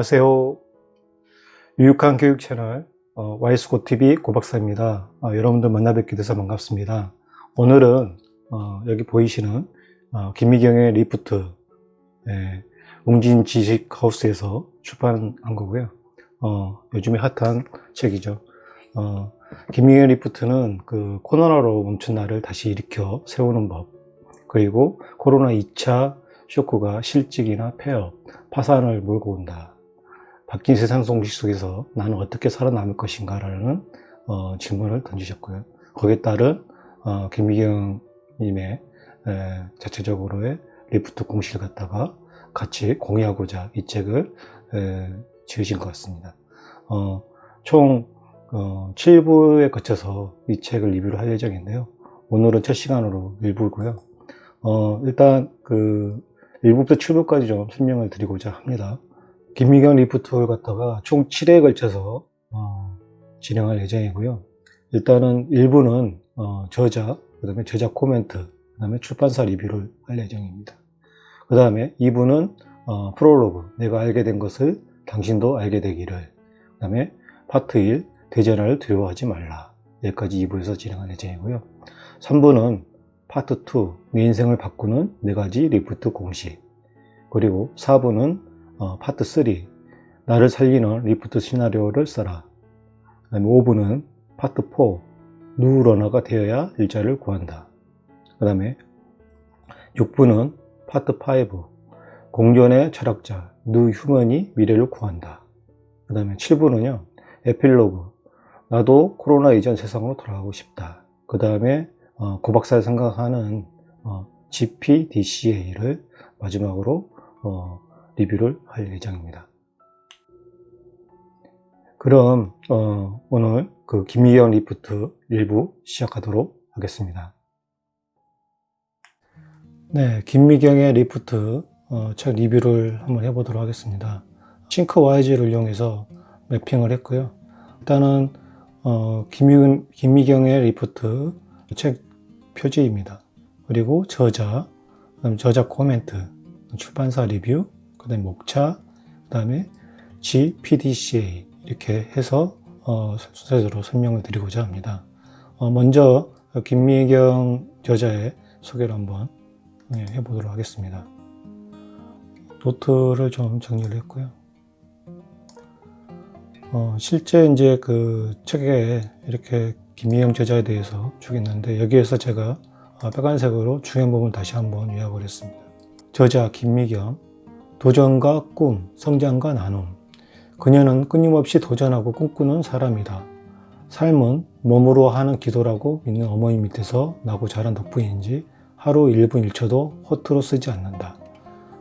안녕하세요. 유익한 교육 채널 Y스고TV 고박사입니다. 여러분들 만나 뵙게 돼서 반갑습니다. 오늘은 여기 보이시는 김미경의 리프트, 웅진 지식하우스에서 출판한 거고요. 요즘에 핫한 책이죠. 김미경의 리프트는 그 코로나로 멈춘 나를 다시 일으켜 세우는 법, 그리고 코로나 2차 쇼크가 실직이나 폐업, 파산을 몰고 온다. 바뀐 세상 속에서 나는 어떻게 살아남을 것인가 라는 질문을 던지셨고요. 거기에 따른 김미경님의 자체적으로의 리프트 공식을 갖다가 같이 공유하고자 이 책을 지으신 것 같습니다. 총 7부에 거쳐서 이 책을 리뷰를 할 예정인데요. 오늘은 첫 시간으로 1부고요. 일단 1부부터 7부까지 좀 설명을 드리고자 합니다. 김미경 리프트를 갖다가 총 7회에 걸쳐서 진행할 예정이고요. 일단은 1부는 저자, 그 다음에 저자 코멘트, 그 다음에 출판사 리뷰를 할 예정입니다. 그 다음에 2부는 프롤로그, 내가 알게 된 것을 당신도 알게 되기를, 그 다음에 파트 1, 대전화를 두려워하지 말라. 여기까지 2부에서 진행할 예정이고요. 3부는 파트 2, 내 인생을 바꾸는 4가지 리프트 공식, 그리고 4부는 파트 3, 나를 살리는 리프트 시나리오를 써라. 그 다음에 5부는 파트 4, 누러너가 되어야 일자를 구한다. 그 다음에 6부는 파트 5, 공존의 철학자 누 휴먼이 미래를 구한다. 그 다음에 7부는요, 에필로그, 나도 코로나 이전 세상으로 돌아가고 싶다. 그 다음에 고박사가 생각하는 GPDCA를 마지막으로 리뷰를 할 예정입니다. 그럼 오늘 그 김미경 리프트 1부 시작하도록 하겠습니다. 네, 김미경의 리프트 책 리뷰를 한번 해보도록 하겠습니다. 싱크와이즈를 이용해서 매핑을 했고요. 일단은 김미경의 리프트 책 표지입니다. 그리고 저자, 그다음에 저자 코멘트, 출판사 리뷰, 그 다음에 목차, 그 다음에 GPDCA 이렇게 해서 순서대로 설명을 드리고자 합니다. 먼저 김미경 저자의 소개를 한번 해보도록 하겠습니다. 노트를 좀 정리를 했고요. 실제 이제 그 책에 이렇게 김미경 저자에 대해서 쭉 있는데, 여기에서 제가 빨간색으로 중요한 부분을 다시 한번 요약을 했습니다. 저자 김미경, 도전과 꿈, 성장과 나눔. 그녀는 끊임없이 도전하고 꿈꾸는 사람이다. 삶은 몸으로 하는 기도라고 믿는 어머니 밑에서 나고 자란 덕분인지 하루 1분 1초도 허투루 쓰지 않는다.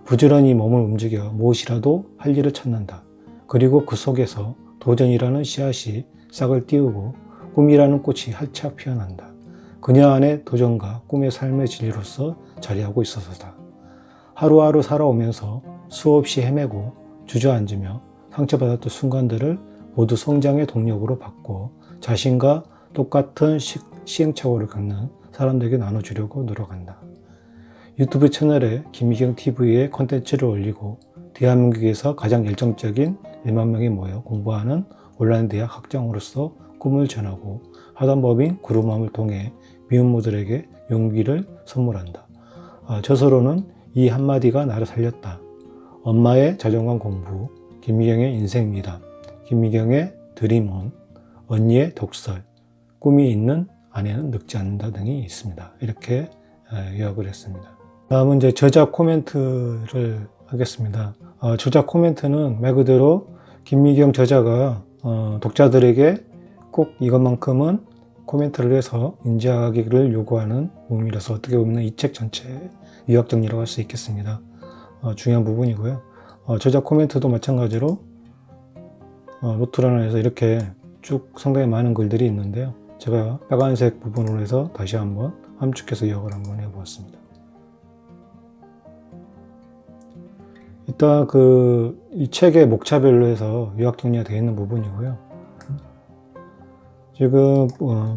부지런히 몸을 움직여 무엇이라도 할 일을 찾는다. 그리고 그 속에서 도전이라는 씨앗이 싹을 틔우고 꿈이라는 꽃이 활짝 피어난다. 그녀 안에 도전과 꿈의 삶의 진리로서 자리하고 있어서다. 하루하루 살아오면서 수없이 헤매고 주저앉으며 상처받았던 순간들을 모두 성장의 동력으로 바꿔 자신과 똑같은 시행착오를 겪는 사람들에게 나눠주려고 노력한다. 유튜브 채널에 김미경 TV의 콘텐츠를 올리고 대한민국에서 가장 열정적인 1만 명이 모여 공부하는 온라인 대학 학장으로서 꿈을 전하고 하던 법인 그룹맘을 통해 미혼모들에게 용기를 선물한다. 저서로는 이 한마디가 나를 살렸다. 엄마의 자존감 공부, 김미경의 인생 미담, 김미경의 드림온, 언니의 독설, 꿈이 있는 아내는 늙지 않는다 등이 있습니다. 이렇게 요약을 했습니다. 다음은 이제 저자 코멘트를 하겠습니다. 저자 코멘트는 말 그대로 김미경 저자가 독자들에게 꼭 이것만큼은 코멘트를 해서 인지하기를 요구하는 부분이라서 어떻게 보면 이 책 전체의 요약 정리라고 할 수 있겠습니다. 중요한 부분이고요. 저자 코멘트도 마찬가지로 노트를 해서 이렇게 쭉 상당히 많은 글들이 있는데요. 제가 빨간색 부분으로 해서 다시 한번 함축해서 요약을 한번 해보았습니다. 일단 이 책의 목차별로 해서 요약 정리가 되어 있는 부분이고요. 지금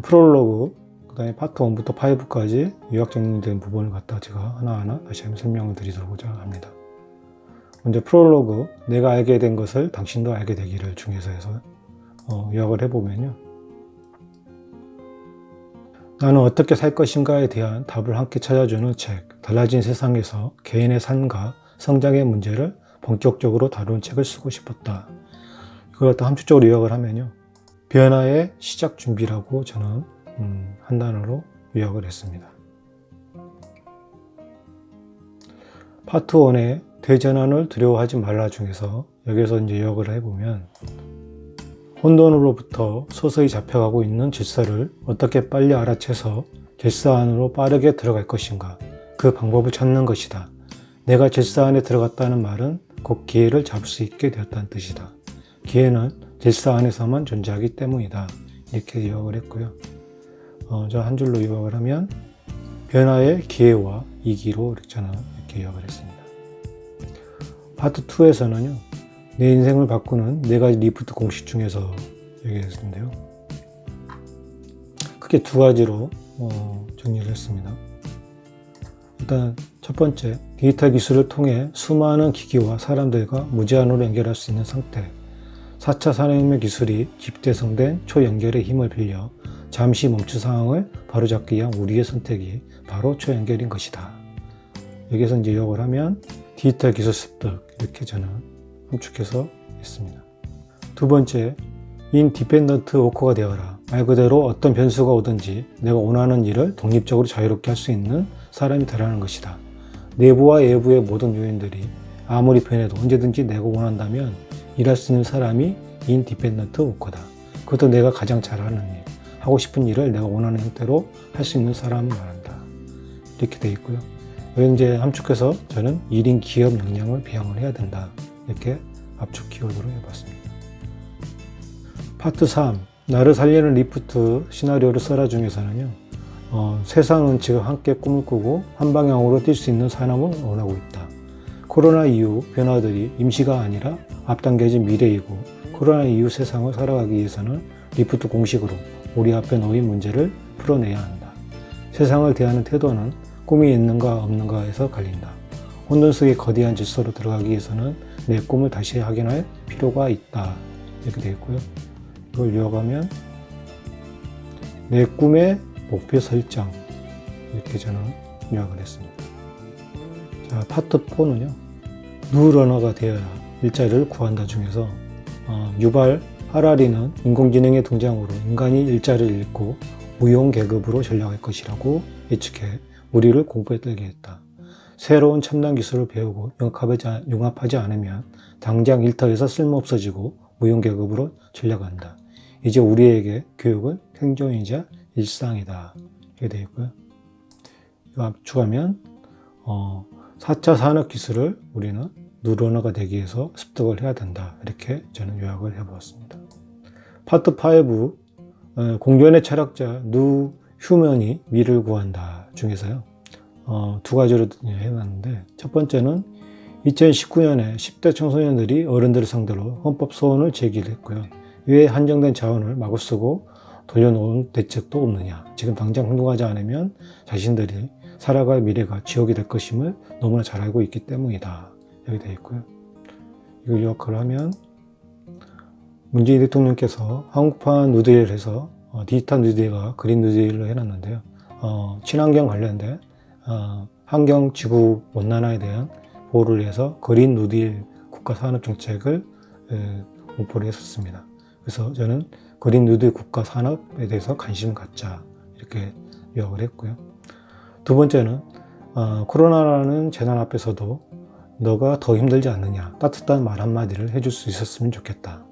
프롤로그, 그 다음에 파트 1부터 5까지 요약 정리된 부분을 갖다 제가 하나하나 다시 한번 설명을 드리도록 합니다. 먼저 프롤로그, 내가 알게 된 것을 당신도 알게 되기를 중에서 해서 요약을 해보면요. 나는 어떻게 살 것인가에 대한 답을 함께 찾아주는 책, 달라진 세상에서 개인의 삶과 성장의 문제를 본격적으로 다루는 책을 쓰고 싶었다. 이걸 갖다 함축적으로 요약을 하면요. 변화의 시작 준비라고 저는 한 단어로 요약을 했습니다. 파트 1의 대전환을 두려워하지 말라 중에서 여기서 이제 요약을 해보면 혼돈으로부터 서서히 잡혀가고 있는 질서를 어떻게 빨리 알아채서 질서 안으로 빠르게 들어갈 것인가, 그 방법을 찾는 것이다. 내가 질서 안에 들어갔다는 말은 곧 기회를 잡을 수 있게 되었다는 뜻이다. 기회는 질서 안에서만 존재하기 때문이다. 이렇게 요약을 했고요. 저 한 줄로 요약을 하면 변화의 기회와 이기로 저는 이렇게 요약을 했습니다. 파트 2에서는요. 내 인생을 바꾸는 4가지 리프트 공식 중에서 얘기했는데요. 크게 2가지로 정리를 했습니다. 일단 첫 번째, 디지털 기술을 통해 수많은 기기와 사람들과 무제한으로 연결할 수 있는 상태. 4차 산업혁명 기술이 집대성된 초연결의 힘을 빌려 잠시 멈춘 상황을 바로잡기 위한 우리의 선택이 바로 초연결인 것이다. 여기서 이제 요약을 하면 디지털 기술 습득, 이렇게 저는 함축해서 했습니다. 2번째, 인디펜던트 워커가 되어라. 말 그대로 어떤 변수가 오든지 내가 원하는 일을 독립적으로 자유롭게 할 수 있는 사람이 되라는 것이다. 내부와 외부의 모든 요인들이 아무리 변해도 언제든지 내가 원한다면 일할 수 있는 사람이 인디펜던트 워커다. 그것도 내가 가장 잘하는 일, 하고 싶은 일을 내가 원하는 형태로 할 수 있는 사람을 말한다. 이렇게 되어 있고요. 여기 이제 함축해서 저는 1인 기업 역량을 배양을 해야 된다. 이렇게 압축 키워드로 해봤습니다. 파트 3, 나를 살리는 리프트 시나리오를 써라 중에서는요. 세상은 지금 함께 꿈을 꾸고 한 방향으로 뛸 수 있는 산업을 원하고 있다. 코로나 이후 변화들이 임시가 아니라 앞당겨진 미래이고 코로나 이후 세상을 살아가기 위해서는 리프트 공식으로 우리 앞에 놓인 문제를 풀어내야 한다. 세상을 대하는 태도는 꿈이 있는가 없는가에서 갈린다. 혼돈 속의 거대한 질서로 들어가기 위해서는 내 꿈을 다시 확인할 필요가 있다. 이렇게 되어 있고요. 이걸 요약하면 내 꿈의 목표 설정, 이렇게 저는 요약을 했습니다. 자, 파트 4는요. 누러너가 되어야 일자리를 구한다 중에서 유발 하라리는 인공지능의 등장으로 인간이 일자리를 잃고 무용계급으로 전락할 것이라고 예측해 우리를 공부에 떨게 했다. 새로운 첨단 기술을 배우고 융합하지 않으면 당장 일터에서 쓸모없어지고 무용계급으로 전락한다. 이제 우리에게 교육은 생존이자 일상이다. 이렇게 되어 있고요. 이거 압축하면 4차 산업기술을 우리는 누러너가 되기 위해서 습득을 해야 된다. 이렇게 저는 요약을 해보았습니다. 파트 5, 공존의 철학자 누 휴먼이 미를 구한다 중에서요. 2가지로 해놨는데 첫 번째는 2019년에 10대 청소년들이 어른들을 상대로 헌법 소원을 제기를 했고요. 왜 한정된 자원을 마구 쓰고 돌려놓은 대책도 없느냐. 지금 당장 행동하지 않으면 자신들이 살아갈 미래가 지옥이 될 것임을 너무나 잘 알고 있기 때문이다. 여기 되어 있고요. 이걸 요약을 하면 문재인 대통령께서 한국판 뉴딜을 해서 디지털 뉴딜과 그린 뉴딜을 해놨는데요. 친환경 관련된 환경 지구 온난화에 대한 보호를 위해서 그린 뉴딜 국가 산업 정책을 공포를 했었습니다. 그래서 저는 그린 뉴딜 국가 산업에 대해서 관심을 갖자 이렇게 요약을 했고요. 2번째는 코로나라는 재난 앞에서도 너가 더 힘들지 않느냐 따뜻한 말 한마디를 해줄 수 있었으면 좋겠다.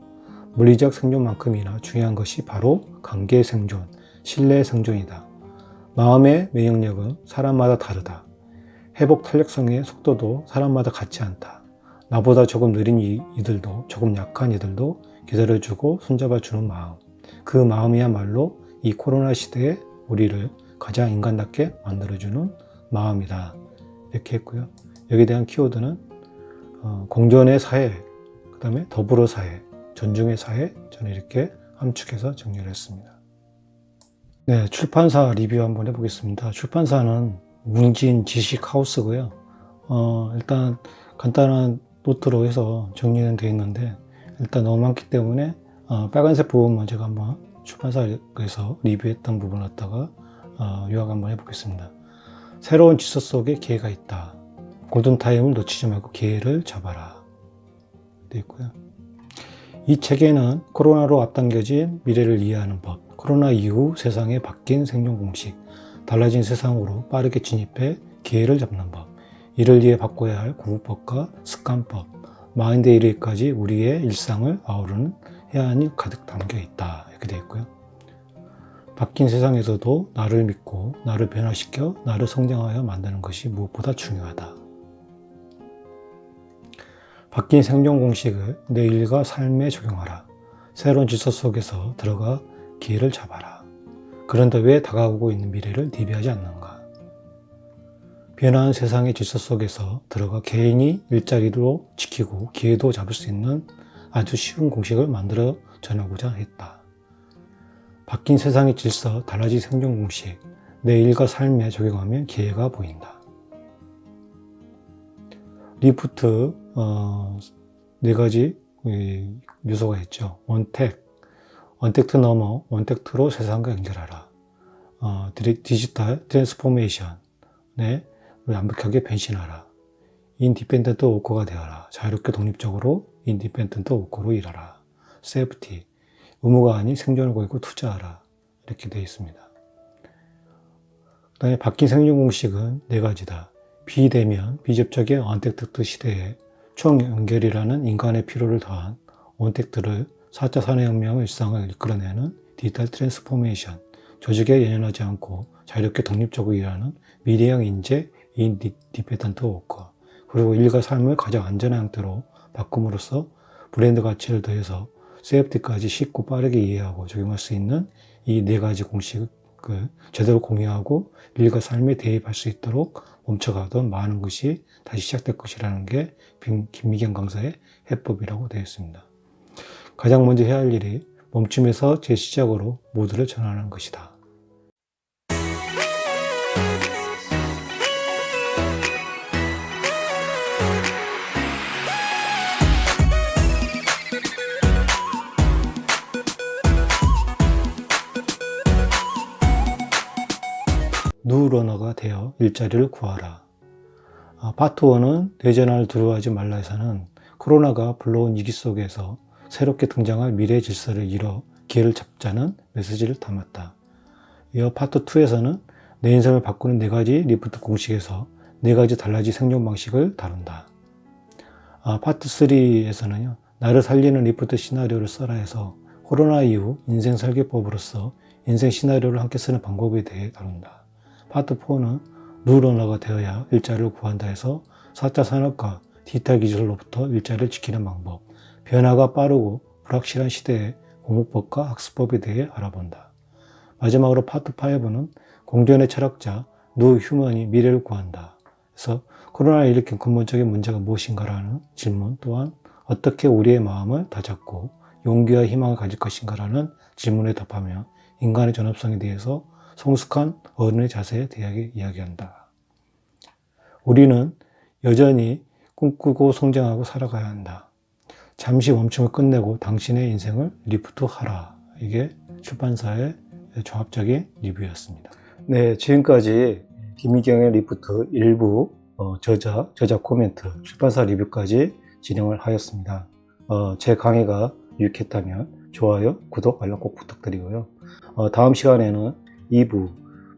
물리적 생존만큼이나 중요한 것이 바로 관계 생존, 신뢰 생존이다. 마음의免疫力은 사람마다 다르다. 회복 탄력성의 속도도 사람마다 같지 않다. 나보다 조금 느린 이들도 조금 약한 이들도 기다려주고 손잡아주는 마음. 그 마음이야말로 이 코로나 시대에 우리를 가장 인간답게 만들어주는 마음이다. 이렇게 했고요. 여기에 대한 키워드는 공존의 사회, 그 다음에 더불어 사회, 존중의 사회, 저는 이렇게 함축해서 정리를 했습니다. 네, 출판사 리뷰 한번 해보겠습니다. 출판사는 웅진 지식하우스고요. 일단 간단한 노트로 해서 정리는 되어 있는데 일단 너무 많기 때문에 빨간색 부분만 제가 한번 출판사에서 리뷰했던 부분을 갖다가 요약 한번 해보겠습니다. 새로운 질서 속에 기회가 있다. 골든타임을 놓치지 말고 기회를 잡아라. 되어 있고요. 이 책에는 코로나로 앞당겨진 미래를 이해하는 법, 코로나 이후 세상에 바뀐 생존 공식, 달라진 세상으로 빠르게 진입해 기회를 잡는 법, 이를 위해 바꿔야 할 구호법과 습관법, 마인드에 이르기까지 우리의 일상을 아우르는 해안이 가득 담겨 있다. 이렇게 되어 있고요. 바뀐 세상에서도 나를 믿고 나를 변화시켜 나를 성장하여 만드는 것이 무엇보다 중요하다. 바뀐 생존 공식을 내 일과 삶에 적용하라. 새로운 질서 속에서 들어가 기회를 잡아라. 그런데 왜 다가오고 있는 미래를 대비하지 않는가? 변화한 세상의 질서 속에서 들어가 개인이 일자리도 지키고 기회도 잡을 수 있는 아주 쉬운 공식을 만들어 전하고자 했다. 바뀐 세상의 질서, 달라진 생존 공식, 내 일과 삶에 적용하면 기회가 보인다. 리프트 네 가지 요소가 있죠. 원택트 넘어 원택트로 세상과 연결하라. 디지털 트랜스포메이션에 완벽하게 변신하라. 인디펜던트 워커가 되어라. 자유롭게 독립적으로 인디펜던트 워커로 일하라. 세이프티, 의무가 아닌 생존을 걸고 투자하라. 이렇게 되어 있습니다. 그 다음에 바뀐 생존 공식은 네 가지다. 비대면, 비접촉의 언택트 시대에 총연결이라는 인간의 필요를 더한 원택트를 4차 산업혁명의 일상을 이끌어내는 디지털 트랜스포메이션, 조직에 연연하지 않고 자유롭게 독립적으로 일하는 미래형 인재 인디펜던트 워커, 그리고 일과 삶을 가장 안전한 형태로 바꿈으로써 브랜드 가치를 더해서 세이프티까지 쉽고 빠르게 이해하고 적용할 수 있는 이 네 가지 공식을 제대로 공유하고 일과 삶에 대입할 수 있도록 멈춰가던 많은 것이 다시 시작될 것이라는 게 김미경 강사의 해법이라고 되어 있습니다. 가장 먼저 해야 할 일이 멈춤에서 재시작으로 모두를 전환하는 것이다. 누러너가 되어 일자리를 구하라. 파트 1은 대전환을 두려워하지 말라에서는 코로나가 불러온 위기 속에서 새롭게 등장할 미래의 질서를 이뤄 기회를 잡자는 메시지를 담았다. 이어 파트 2에서는 내 인생을 바꾸는 네 가지 리프트 공식에서 네 가지 달라진 생존 방식을 다룬다. 파트 3에서는요, 나를 살리는 리프트 시나리오를 써라 해서 코로나 이후 인생 설계법으로서 인생 시나리오를 함께 쓰는 방법에 대해 다룬다. 파트 4는 누러너가 되어야 일자리를 구한다 해서 4차 산업과 디지털 기술로부터 일자리를 지키는 방법, 변화가 빠르고 불확실한 시대의 공부법과 학습법에 대해 알아본다. 마지막으로 파트 5는 공존의 철학자 누 휴먼이 미래를 구한다. 그래서 코로나를 일으킨 근본적인 문제가 무엇인가라는 질문 또한 어떻게 우리의 마음을 다잡고 용기와 희망을 가질 것인가라는 질문에 답하며 인간의 전업성에 대해서 성숙한 어른의 자세에 대하게 이야기한다. 우리는 여전히 꿈꾸고 성장하고 살아가야 한다. 잠시 멈춤을 끝내고 당신의 인생을 리프트하라. 이게 출판사의 종합적인 리뷰였습니다. 네, 지금까지 김미경의 리프트 일부 저자 코멘트, 출판사 리뷰까지 진행을 하였습니다. 제 강의가 유익했다면 좋아요, 구독, 알람 꼭 부탁드리고요. 다음 시간에는 2부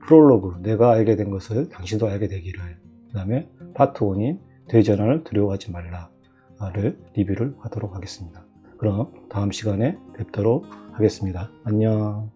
프롤로그, 내가 알게 된 것을 당신도 알게 되기를, 그 다음에 파트 1인 대전환을 두려워하지 말라를 리뷰를 하도록 하겠습니다. 그럼 다음 시간에 뵙도록 하겠습니다. 안녕.